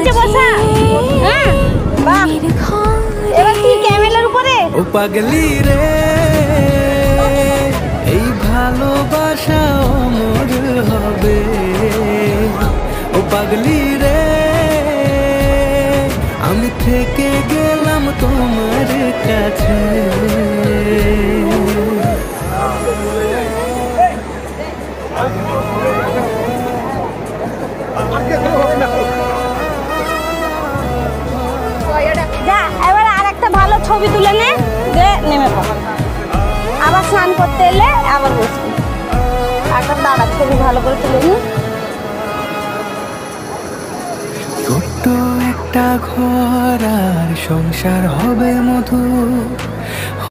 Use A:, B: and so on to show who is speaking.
A: নিচে বসা। হ্যাঁ বাহ, এবার তুই ক্যামেলের উপরে।
B: ও পাগলি রে, এই ভালোবাসা অমর হবে। ও পাগলি রে, আমি থেকে গেলাম তোমার কাছে।
A: যা এবার আর একটা ভালো ছবি তুলে নে, দে নেমে পড়। আবার স্নান করতে এলে আবার বসবি। একটা দাঁড়া ছবি ভালো করে তুলে নি।
B: ছোট্ট একটা ঘর আর সংসার হবে মধু,